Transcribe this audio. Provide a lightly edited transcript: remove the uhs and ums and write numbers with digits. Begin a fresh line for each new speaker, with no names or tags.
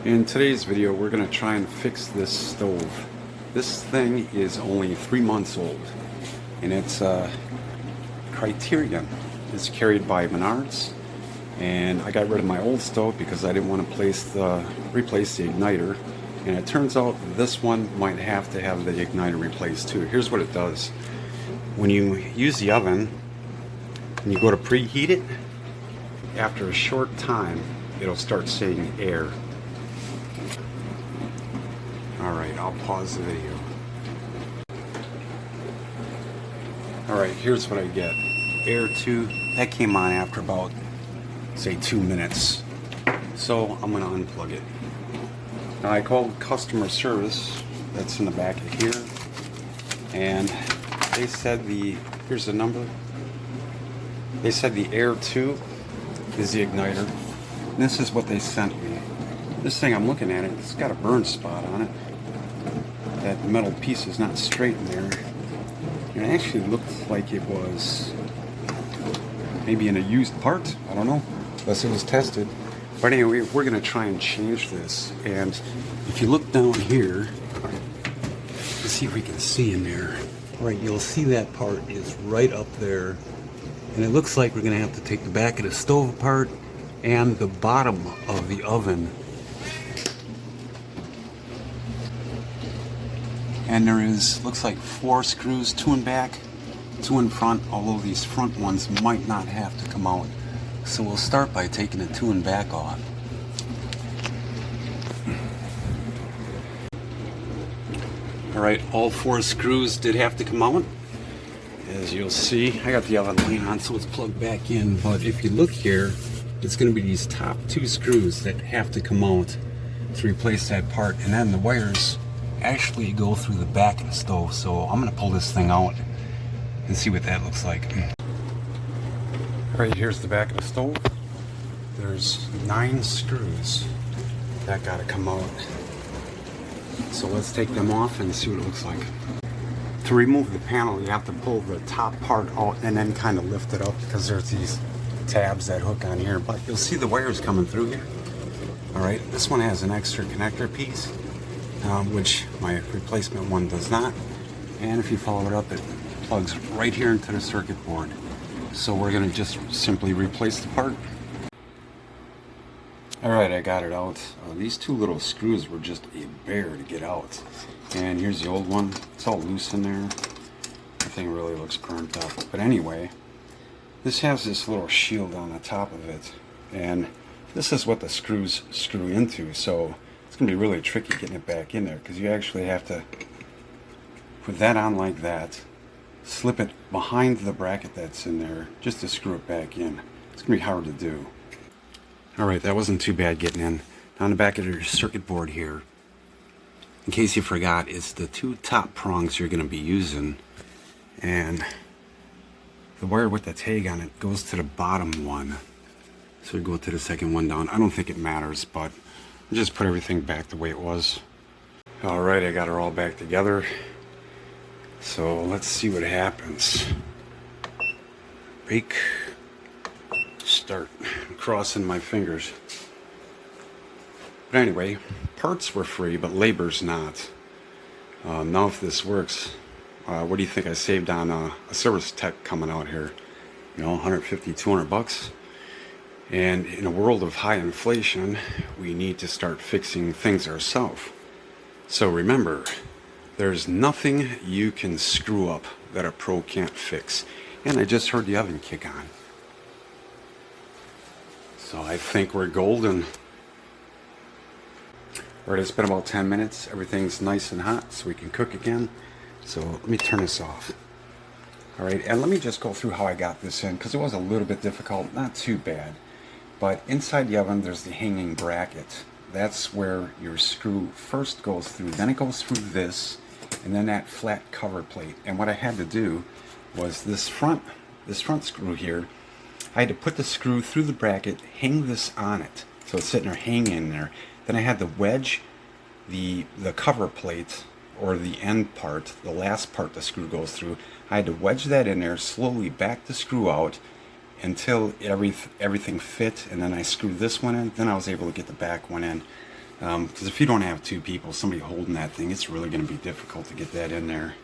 In today's video, we're going to try and fix this stove. This thing is only 3 months old, and it's Criterion. It's carried by Menards, and I got rid of my old stove because I didn't want to replace the igniter. And it turns out this one might have to have the igniter replaced too. Here's what it does. When you use the oven and you go to preheat it, after a short time, it'll start saying air. Alright, I'll pause the video. Alright, here's what I get. Air 2, that came on after about, say, 2 minutes. So I'm going to unplug it. Now I called customer service, that's in the back of here, and they said here's the number. They said the Air 2 is the igniter. And this is what they sent me. This thing, I'm looking at it, it's got a burn spot on it. That metal piece is not straight in there. And it actually looked like it was maybe in a used part. I don't know, unless it was tested. But anyway, we're going to try and change this. And if you look down here, let's see if we can see in there. All right, you'll see that part is right up there. And it looks like we're going to have to take the back of the stove apart and the bottom of the oven. And there looks like 4 screws, 2 in back, 2 in front, although these front ones might not have to come out. So we'll start by taking the 2 in back off. Alright, all 4 screws did have to come out. As you'll see, I got the oven laying on so it's plugged back in, but if you look here, it's going to be these top 2 screws that have to come out to replace that part, and then the wires actually go through the back of the stove. So I'm going to pull this thing out and see what that looks like. Alright, here's the back of the stove. There's 9 screws that got to come out. So let's take them off and see what it looks like. To remove the panel, you have to pull the top part out and then kind of lift it up because there's these tabs that hook on here. But you'll see the wires coming through here. Alright, this one has an extra connector piece, which my replacement one does not. And if you follow it up, it plugs right here into the circuit board. So we're going to just simply replace the part. Alright, I got it out. These 2 little screws were just a bear to get out. And here's the old one. It's all loose in there. The thing really looks burnt up. But anyway, this has this little shield on the top of it. And this is what the screws screw into. So it's going to be really tricky getting it back in there, because you actually have to put that on like that, slip it behind the bracket that's in there just to screw it back in. It's going to be hard to do. Alright, that wasn't too bad getting in. On the back of your circuit board here, in case you forgot, it's the 2 top prongs you're going to be using, and the wire with the tag on it goes to the bottom one. So we go to the second one down. I don't think it matters, but I'll just put everything back the way it was. Alright, I got her all back together. So let's see what happens. Bake. Start. I'm crossing my fingers. But anyway, parts were free, but labor's not. Now if this works, what do you think I saved on a service tech coming out here? You know, 150, 200 bucks. And in a world of high inflation, we need to start fixing things ourselves. So remember, there's nothing you can screw up that a pro can't fix. And I just heard the oven kick on. So I think we're golden. Alright, it's been about 10 minutes. Everything's nice and hot so we can cook again. So let me turn this off. Alright, and let me just go through how I got this in, because it was a little bit difficult, not too bad. But inside the oven there's the hanging bracket. That's where your screw first goes through. Then it goes through this, and then that flat cover plate. And what I had to do was this front screw here, I had to put the screw through the bracket, hang this on it, so it's sitting there hanging in there. Then I had to wedge the cover plate, or the end part, the last part the screw goes through. I had to wedge that in there, slowly back the screw out until everything fit, and then I screwed this one in. Then I was able to get the back one in. Because if you don't have two people, somebody holding that thing, it's really going to be difficult to get that in there.